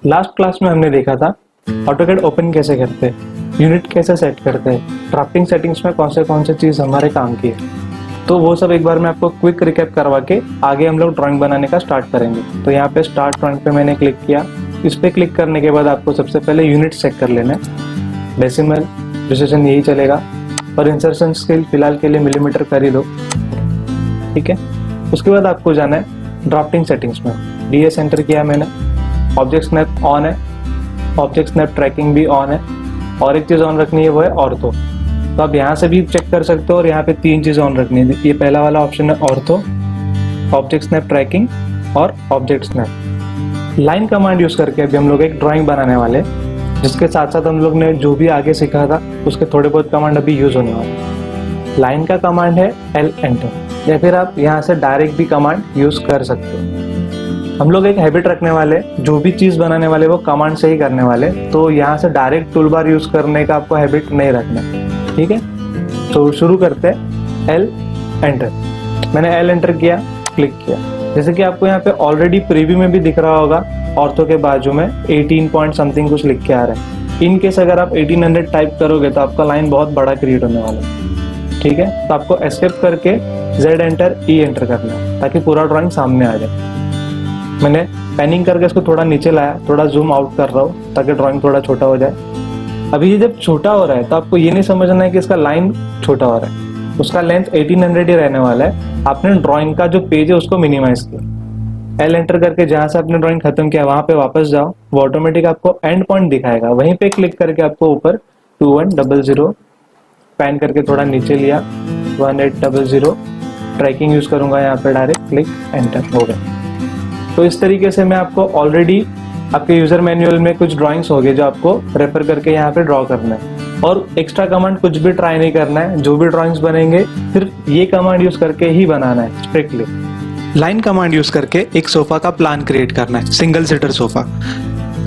Last class में हमने देखा था ऑटोकैड ओपन कैसे करते हैं, यूनिट कैसे सेट करते हैं, ड्राफ्टिंग सेटिंग्स में कौन से चीज़ हमारे काम की है। तो वो सब एक बार मैं आपको क्विक रिकैप करवा के आगे हम लोग ड्राइंग बनाने का स्टार्ट करेंगे। तो यहाँ पे स्टार्ट ड्राइंग पे मैंने क्लिक किया। इस पे क्लिक करने के बाद आपको सबसे पहले यूनिट चेक कर लेना है। डेसिमल प्रिसिजन यही चलेगा, और इंसर्शन स्केल फिलहाल के लिए मिलीमीटर कर ही दो, ठीक है। उसके बाद आपको जाना है ड्राफ्टिंग सेटिंग्स में। DS एंटर किया मैंने, ऑब्जेक्ट स्नैप ऑन है, ऑब्जेक्ट स्नैप ट्रैकिंग भी ऑन है, और एक चीज़ ऑन रखनी है वो है ऑर्थो। तो आप यहाँ से भी चेक कर सकते हो, और यहाँ पे 3 चीज़ ऑन रखनी है। ये पहला वाला ऑप्शन है ऑर्थो, ऑब्जेक्ट स्नैप ट्रैकिंग और object snap. Line command use करके अभी हम लोग एक ड्राइंग बनाने वाले, जिसके साथ साथ हम लोग ने जो भी आगे सीखा था उसके थोड़े बहुत कमांड अभी यूज़ होने वाले। लाइन का कमांड है L एंटर, या फिर आप यहाँ से डायरेक्ट भी कमांड यूज़ कर सकते हो। हम लोग एक हैबिट रखने वाले, जो भी चीज़ बनाने वाले वो कमांड से ही करने वाले, तो यहाँ से डायरेक्ट टूल बार यूज़ करने का आपको हैबिट नहीं रखना, ठीक है। तो शुरू करते हैं। L एंटर, मैंने L एंटर किया, क्लिक किया। जैसे कि आपको यहाँ पे ऑलरेडी प्रीव्यू में भी दिख रहा होगा, ऑर्थो के बाजू में 18 पॉइंट समथिंग कुछ लिख के आ रहा है। इन केस अगर आप 1800 टाइप करोगे तो आपका लाइन बहुत बड़ा क्रिएट होने वाला है, ठीक है। तो आपको एस्केप करके Z एंटर E एंटर करना है, ताकि पूरा ड्राइंग सामने आ जाए। मैंने पैनिंग करके इसको थोड़ा नीचे लाया, थोड़ा जूम आउट कर रहा हूँ ताकि ड्राइंग थोड़ा छोटा हो जाए। अभी ये जब छोटा हो रहा है तो आपको ये नहीं समझना है कि इसका लाइन छोटा हो रहा है, उसका लेंथ 1800 ही रहने वाला है। आपने ड्राइंग का जो पेज है उसको मिनिमाइज किया। L एंटर करके जहाँ से आपने ड्राइंग खत्म किया वहाँ पे वापस जाओ, वो ऑटोमेटिक आपको एंड पॉइंट दिखाएगा। वहीं पे क्लिक करके आपको ऊपर 2100 पैन करके थोड़ा नीचे लिया, 1800 ट्रैकिंग यूज करूंगा यहाँ पे, डायरेक्ट क्लिक एंटर हो गया। तो इस तरीके से मैं आपको ऑलरेडी आपके यूजर मैनुअल में कुछ ड्राइंग्स हो गए जो आपको रेफर करके यहाँ पे ड्रॉ करना है, और एक्स्ट्रा कमांड कुछ भी ट्राई नहीं करना है। जो भी ड्राइंग्स बनेंगे सिर्फ ये कमांड यूज करके ही बनाना है स्ट्रिक्टली। लाइन कमांड यूज करके एक सोफा का प्लान क्रिएट करना है, सिंगल सीटर सोफा।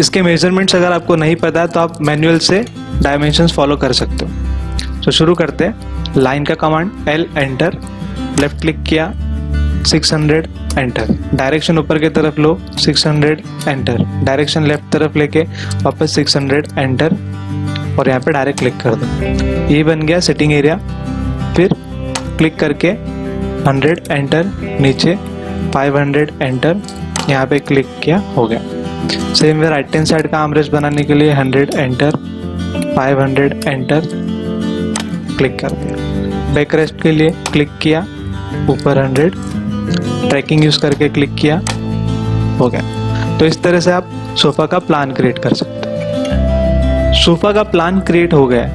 इसके मेजरमेंट्स अगर आपको नहीं पता है तो आप मैनुअल से डायमेंशंस फॉलो कर सकते हो। तो शुरू करते हैं। लाइन का command L enter, left click किया, 600 एंटर, डायरेक्शन ऊपर की तरफ लो, 600 एंटर, डायरेक्शन लेफ्ट तरफ लेके वापस 600 एंटर, और यहाँ पे डायरेक्ट क्लिक कर दो। ये बन गया सिटिंग एरिया। फिर क्लिक करके 100 एंटर, नीचे 500 एंटर, यहाँ पे क्लिक किया, हो गया। Same way right hand side का आर्मरेस्ट बनाने के लिए 100 एंटर, 500 एंटर, क्लिक कर दिया। बैक रेस्ट के लिए क्लिक किया, ऊपर 100, ट्रैकिंग यूज करके क्लिक किया, हो गया। तो इस तरह से आप सोफा का प्लान क्रिएट कर सकते हैं। सोफा का प्लान क्रिएट हो गया।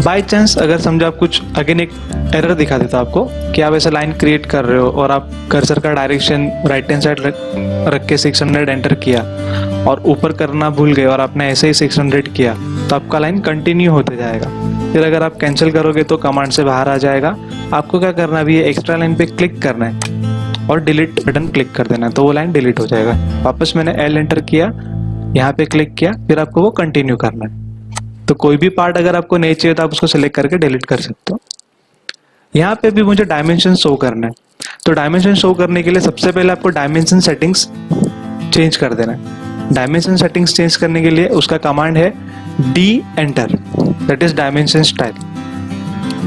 बाय चांस अगर समझो आप कुछ अगेन एक एरर दिखा देता आपको कि आप ऐसा लाइन क्रिएट कर रहे हो और आप कर्सर का डायरेक्शन राइट हैंड साइड रख के 600 एंटर किया और ऊपर करना भूल गए और आपने ऐसे ही 600 किया, तो आपका लाइन कंटिन्यू होते जाएगा। फिर अगर आप कैंसिल करोगे तो कमांड से बाहर आ जाएगा। आपको क्या करना है, अभी ये एक्स्ट्रा लाइन पे क्लिक करना है और डिलीट बटन क्लिक कर देना है, तो वो लाइन डिलीट हो जाएगा। वापस मैंने L एंटर किया, यहाँ पे क्लिक किया, फिर आपको वो कंटिन्यू करना है। तो कोई भी पार्ट अगर आपको नहीं चाहिए तो आप उसको सिलेक्ट करके डिलीट कर सकते हो। यहाँ पे भी मुझे डायमेंशन शो करना है, तो डायमेंशन शो करने के लिए सबसे पहले आपको डायमेंशन सेटिंग्स चेंज कर देना है। डायमेंशन सेटिंग्स चेंज करने के लिए उसका कमांड है D enter, that is dimension style.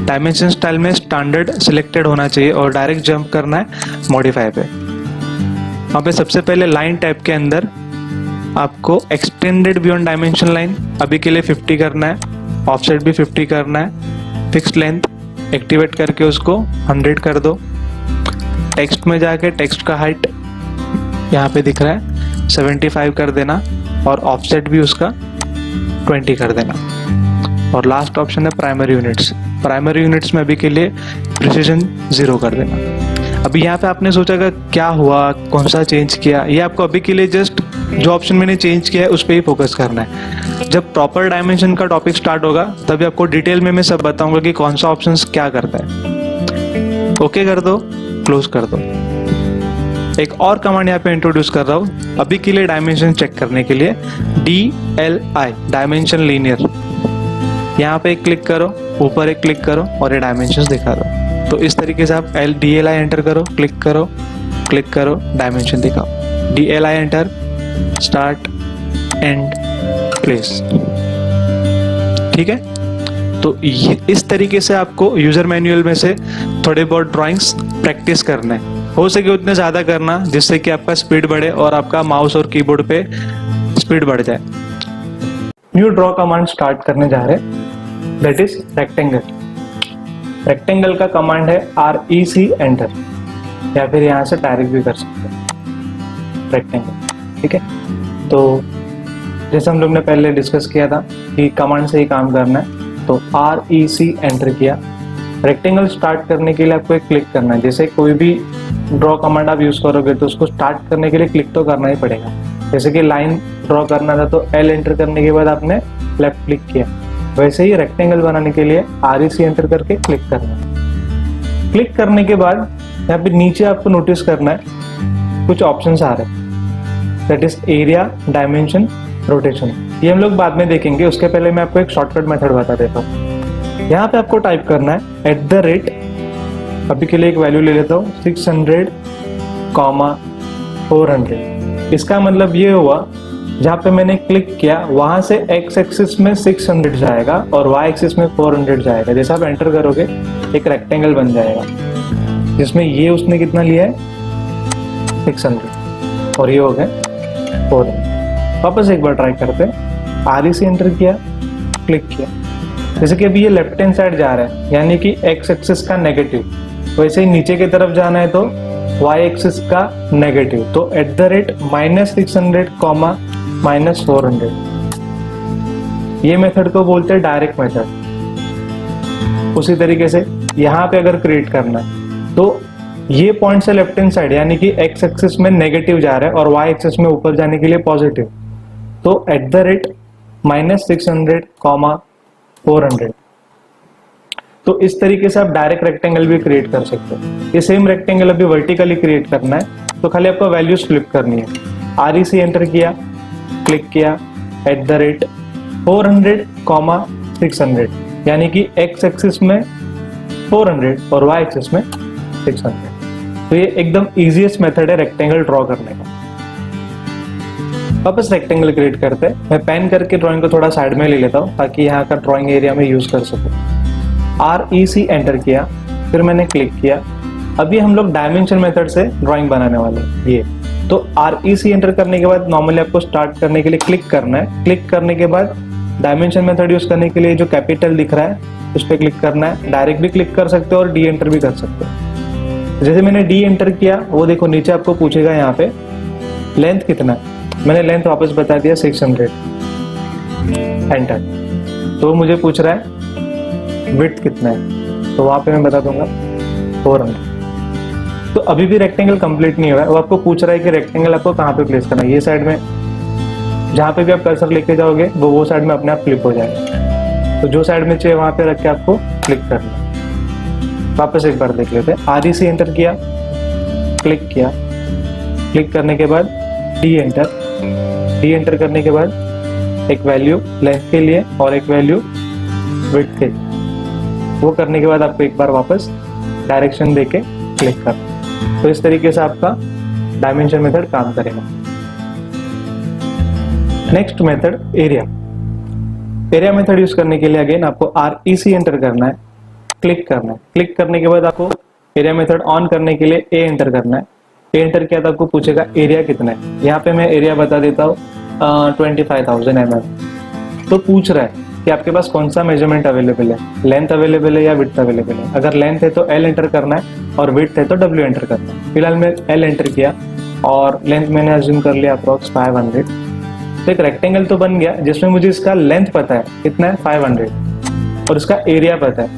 Dimension style में स्टैंडर्ड सिलेक्टेड होना चाहिए और डायरेक्ट जंप करना है मॉडिफाई पे। वहाँ पे सबसे पहले लाइन टाइप के अंदर आपको एक्सटेंडेड बियॉन्ड डायमेंशन लाइन अभी के लिए 50 करना है, ऑफसेट भी 50 करना है, फिक्स्ड लेंथ एक्टिवेट करके उसको 100 कर दो। टेक्स्ट में जाके टेक्स्ट का हाइट यहाँ पे दिख रहा है 75 कर देना, और ऑफसेट भी उसका 20 कर देना। और लास्ट ऑप्शन है प्राइमरी यूनिट्स। प्राइमरी यूनिट्स में अभी के लिए प्रिसिजन 0 कर देना। अभी यहाँ पे आपने सोचा कि क्या हुआ, कौन सा चेंज किया, ये आपको अभी के लिए जस्ट जो ऑप्शन मैंने चेंज किया है उस पर ही फोकस करना है। जब प्रॉपर डायमेंशन का टॉपिक स्टार्ट होगा तभी आपको डिटेल में मैं सब बताऊंगा कि कौन सा ऑप्शन क्या करता है। ओके कर दो, क्लोज कर दो। एक और कमांड यहाँ पे इंट्रोड्यूस कर रहा हूँ अभी के लिए डायमेंशन चेक करने के लिए, DLI, डायमेंशन लीनियर। यहाँ पे एक क्लिक करो, ऊपर एक क्लिक करो और ये डायमेंशंस दिखा दो। तो इस तरीके से आप DLI एंटर करो, क्लिक करो, डायमेंशन दिखाओ। DLI enter, start, and place. ठीक है, तो ये इस तरीके से आपको यूजर मैनुअल में से थोड़े बहुत ड्राइंग्स प्रैक्टिस करना है, हो सके उतने ज़्यादा करना जिससे कि आपका स्पीड बढ़े और आपका माउस और कीबोर्ड पे स्पीड बढ़ जाए। न्यू ड्रॉ कमांड स्टार्ट करने जा रहे हैं, दैट इज रेक्टेंगल। रेक्टेंगल का कमांड है REC एंटर, या फिर यहाँ से डायरेक्ट भी कर सकते हैं रेक्टेंगल। ठीक है, तो जैसे हम लोग ने पहले डिस्कस किया था कि कमांड से ही काम करना है, तो REC एंटर किया। रेक्टेंगल स्टार्ट करने के लिए आपको एक क्लिक करना है। जैसे कोई भी ड्रॉ कमांड आप यूज करोगे तो उसको स्टार्ट करने के लिए क्लिक तो करना ही पड़ेगा। जैसे कि लाइन ड्रॉ करना था तो L एंटर करने के बाद आपने लेफ्ट क्लिक किया, वैसे ही रेक्टेंगल बनाने के लिए REC एंटर करके क्लिक करना है। क्लिक करने के बाद यहाँ पे नीचे आपको नोटिस करना है कुछ ऑप्शंस आ रहे हैं, that is area, dimension, rotation. ये हम लोग बाद में देखेंगे, उसके पहले मैं आपको एक शॉर्टकट मेथड बता देता हूँ। यहाँ पे आपको टाइप करना है @ अभी के लिए एक वैल्यू ले लेता हूँ 600, 400। इसका मतलब ये हुआ जहाँ पे मैंने क्लिक किया वहां से x एक्सिस में 600 जाएगा और y एक्सिस में 400 जाएगा। जैसे आप एंटर करोगे एक रेक्टेंगल बन जाएगा जिसमें ये उसने कितना लिया है 600 और ये हो गए 400। वापस एक बार ट्राई करते हैं, REC एंटर किया, क्लिक किया। जैसे कि अभी ये लेफ्ट हैंड साइड जा रहा है यानी कि x एक्सिस का नेगेटिव, वैसे ही नीचे की तरफ जाना है तो y एक्सिस का नेगेटिव, तो @-600, -400। ये मेथड को बोलते हैं डायरेक्ट मेथड। उसी तरीके से यहाँ पे अगर क्रिएट करना है तो ये पॉइंट से लेफ्ट हैंड साइड यानी कि x एक्सिस में नेगेटिव जा रहा है और y एक्सिस में ऊपर जाने के लिए पॉजिटिव, तो @-600, 400। तो इस तरीके से आप डायरेक्ट रेक्टेंगल भी क्रिएट कर सकते हो। ये सेम रेक्टेंगल अभी वर्टिकली क्रिएट करना है तो खाली आपको वैल्यूज फ्लिप करनी है। REC एंटर किया, क्लिक किया, @400, 600 यानी कि x एक्सिस में 400 और y एक्सिस में 600। तो ये एकदम इजीएस्ट मेथड है रेक्टेंगल ड्रॉ करने का। वापस रेक्टेंगल क्रिएट करते हैं। मैं पेन करके ड्राइंग को थोड़ा साइड में ले लेता हूँ ताकि यहाँ का ड्राइंग एरिया में यूज कर सकूँ। REC एंटर किया, फिर मैंने क्लिक किया। अभी हम लोग डायमेंशन मेथड से ड्राइंग बनाने वाले हैं। ये तो REC एंटर करने के बाद नॉर्मली आपको स्टार्ट करने के लिए क्लिक करना है। क्लिक करने के बाद डायमेंशन मेथड यूज करने के लिए जो कैपिटल दिख रहा है उस पर क्लिक करना है। डायरेक्ट भी क्लिक कर सकते हो और D एंटर भी कर सकते हो। जैसे मैंने D एंटर किया, वो देखो नीचे आपको पूछेगा यहाँ पे लेंथ कितना है। मैंने लेंथ वापस बता दिया 600, एंटर। तो मुझे पूछ रहा है विड्थ कितना है, तो वहां पे मैं बता दूंगा 400। तो अभी भी रेक्टेंगल कंप्लीट नहीं हुआ है। वो आपको पूछ रहा है कि रेक्टेंगल आपको कहाँ पे प्लेस करना है। ये साइड में जहाँ पे भी आप कर्सर लेके जाओगे वो साइड में अपने आप फ्लिप हो जाएगा। तो जो साइड में चाहिए वहां पे रख के आपको क्लिक करना है। वापस एक बार देख लेते हैं। REC एंटर किया, क्लिक किया, क्लिक करने के बाद D एंटर करने के बाद एक वैल्यू लेंथ के लिए और एक वैल्यू विड्थ के लिए। वो करने के बाद आपको एक बार वापस डायरेक्शन देके क्लिक करना। तो इस तरीके से आपका डायमेंशन मेथड काम करेगा। Next method area. Area method use करने के लिए अगेन आपको REC एंटर करना है, क्लिक करना है। क्लिक करने के बाद आपको एरिया मेथड ऑन करने के लिए A एंटर करना है। A एंटर किया तो आपको पूछेगा एरिया कितना है। यहाँ पे मैं एरिया बता देता हूँ 25,000 mm। तो पूछ रहा है कि आपके पास कौन सा मेजरमेंट अवेलेबल है, लेंथ अवेलेबल है या विड्थ अवेलेबल है। अगर लेंथ है तो L एंटर करना है और विड्थ है तो W एंटर करना है। फिलहाल मैं L एंटर किया और लेंथ मैंने अज्यूम कर लिया अप्रॉक्स 500। तो एक रेक्टेंगल तो बन गया जिसमें मुझे इसका लेंथ पता है कितना है 500 और इसका एरिया पता है,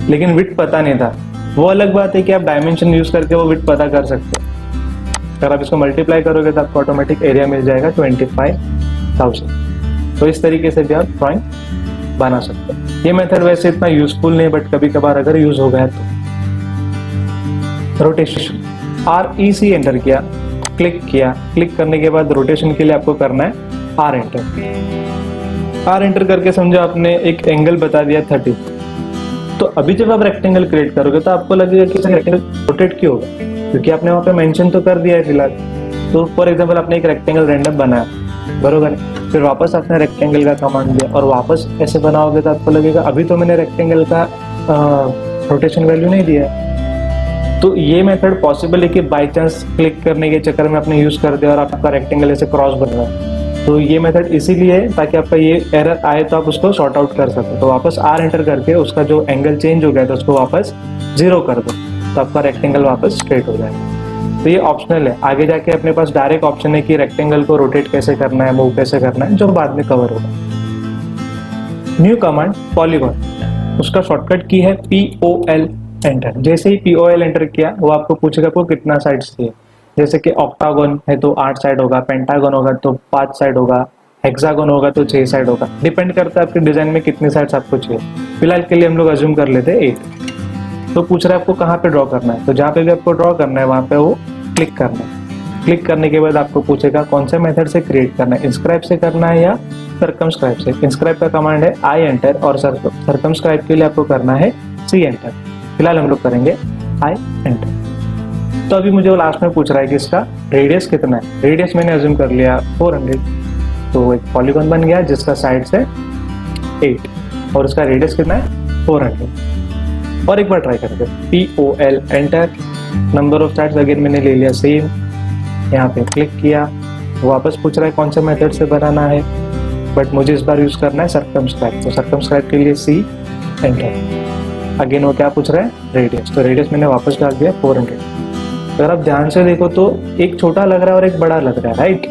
लेकिन विड्थ पता नहीं था। वो अलग बात है कि आप डायमेंशन यूज करके वो विड्थ पता कर सकते हो। अगर आप इसको मल्टीप्लाई करोगे तो आपको ऑटोमेटिक एरिया मिल जाएगा 25,000। तो इस तरीके से भी आप ड्राइंग बना सकते हैं। ये मेथड वैसे इतना यूजफुल नहीं, बट कभी कभार अगर यूज हो गया तो। रोटेशन, REC एंटर किया, क्लिक किया। क्लिक करने के बाद रोटेशन के लिए आपको करना है R एंटर। R एंटर करके समझो आपने एक एंगल बता दिया 30। तो अभी जब आप रेक्टेंगल क्रिएट करोगे तो आपको लगेगा कि रेक्टेंगल रोटेट क्यों होगा, क्योंकि आपने वहां पे मेंशन तो कर दिया है फिलहाल। तो फॉर एग्जांपल आपने एक रेक्टेंगल रैंडम बनाया बरोबर है। फिर वापस आपने रेक्टेंगल का कमांड दिया और वापस ऐसे बनाओगे तो आपको लगेगा अभी तो मैंने रेक्टेंगल का रोटेशन वैल्यू नहीं दिया है। तो ये मेथड पॉसिबल है कि बाई चांस क्लिक करने के चक्कर में आपने यूज कर दिया और आपका रेक्टेंगल ऐसे क्रॉस बन रहा है। तो ये मेथड इसीलिए है ताकि आपका ये एरर आए तो आप उसको सॉर्ट आउट कर सको। तो वापस आर एंटर करके उसका जो एंगल चेंज हो गया था उसको वापस 0 कर दो, तो आपका रेक्टेंगल वापस स्ट्रेट हो जाएगा। तो ये ऑप्शनल है, आगे जाके अपने पास डायरेक्ट ऑप्शन है कि रेक्टेंगल को रोटेट कैसे करना है, मूव कैसे करना है, जो बाद में कवर होगा। न्यू कमांड पॉलीगॉन, उसका शॉर्टकट की है POL एंटर। जैसे ही POL एंटर किया वो आपको पूछेगा आपको कितना साइड्स चाहिए। जैसे कि ऑक्टागोन है तो 8 साइड होगा, पेंटागन होगा तो 5 साइड होगा, हेक्सागन होगा तो 6 साइड होगा। डिपेंड करता है आपके डिजाइन में कितने साइड्स आपको चाहिए। फिलहाल के लिए हम लोग अज्यूम कर लेते हैं 8। तो पूछ रहा है आपको कहाँ पे ड्रॉ करना है, तो जहाँ पे भी आपको ड्रॉ करना है वहाँ पे वो क्लिक करना है। क्लिक करने के बाद आपको पूछेगा कौन से मेथड से क्रिएट करना है, इंस्क्राइब से करना है या सर्कमस्क्राइब से। इंस्क्राइब का कमांड है I एंटर और सर्कमस्क्राइब के लिए आपको करना है C एंटर। फिलहाल हम लोग करेंगे I एंटर। तो अभी मुझे वो लास्ट में पूछ रहा है कि इसका रेडियस कितना है। रेडियस मैंने अज्यूम कर लिया 400, तो एक पॉलीगॉन बन गया जिसका साइड से 8 और उसका रेडियस कितना है 400। और एक बार ट्राई करते हैं POL enter. Number of sides again मैंने ले लिया सेम, यहाँ पे क्लिक किया। वापस पूछ रहा है कौन से मेथड से बनाना है, बट मुझे इस बार यूज करना है सर्कमस्क्राइब। तो सर्कमस्क्राइब के लिए C एंटर। अगेन वो क्या पूछ रहा है रेडियस, तो रेडियस मैंने वापस डाल दिया 400। अगर आप ध्यान से देखो तो एक छोटा लग रहा है और एक बड़ा लग रहा है, राइट?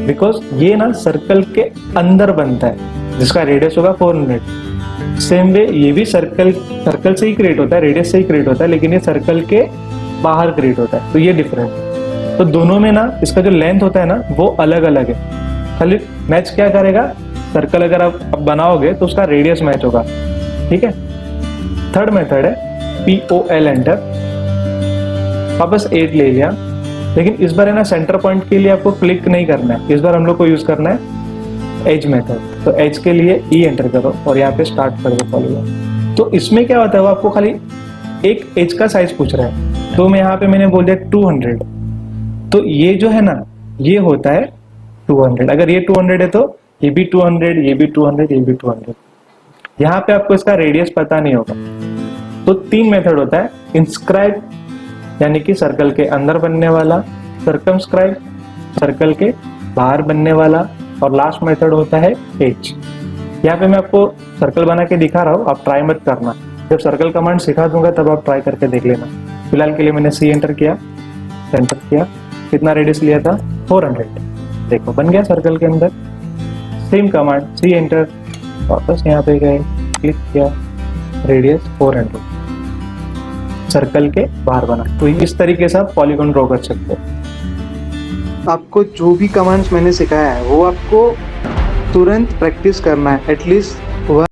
बिकॉज ये ना सर्कल के अंदर बनता है जिसका रेडियस होगा 400। सेम वे ये भी सर्कल से ही क्रिएट होता है, रेडियस से ही क्रिएट होता है, लेकिन ये सर्कल के बाहर क्रिएट होता है, तो ये डिफरेंट है। तो दोनों में ना इसका जो लेंथ होता है ना वो अलग अलग है। खाली मैच क्या करेगा, सर्कल अगर आप बनाओगे तो उसका रेडियस मैच होगा, ठीक है। थर्ड मेथड है POL एंटर। वापस 8 ले लिया, लेकिन इस बार है ना सेंटर पॉइंट के लिए आपको क्लिक नहीं करना है। इस बार हम लोग को यूज करना है एज मेथड। तो एज के लिए E एंटर करो और यहाँ पे स्टार्ट कर दो पॉलीगॉन। तो इसमें क्या होता है वो आपको खाली एक एज का साइज पूछ रहा है, तो मैं यहाँ पे मैंने बोल दिया 200। तो ये जो है ना ये होता है 200। अगर ये 200 है तो ये भी 200, ये भी 200, ये भी 200। यहाँ पे आपको इसका रेडियस पता नहीं होगा। तो 3 मेथड होता है, इंस्क्राइब यानी कि सर्कल के अंदर बनने वाला, सर्कमस्क्राइब सर्कल के बाहर बनने वाला, और लास्ट मेथड होता है एज। यहाँ पे मैं आपको सर्कल बना के दिखा रहा हूँ, आप ट्राई मत करना। जब सर्कल कमांड सिखा दूंगा तब आप ट्राई करके देख लेना। फिलहाल के लिए मैंने C एंटर किया, एंटर किया। कितना रेडियस लिया था 400। देखो बन गया सर्कल के अंदर। सेम कमांड C एंटर, वापस यहाँ पे गए, क्लिक किया, रेडियस 400, सर्कल के बाहर बना। तो इस तरीके से आप पॉलीगॉन ड्रॉ कर सकते हो। आपको जो भी कमांड्स मैंने सिखाया है वो आपको तुरंत प्रैक्टिस करना है, एटलीस्ट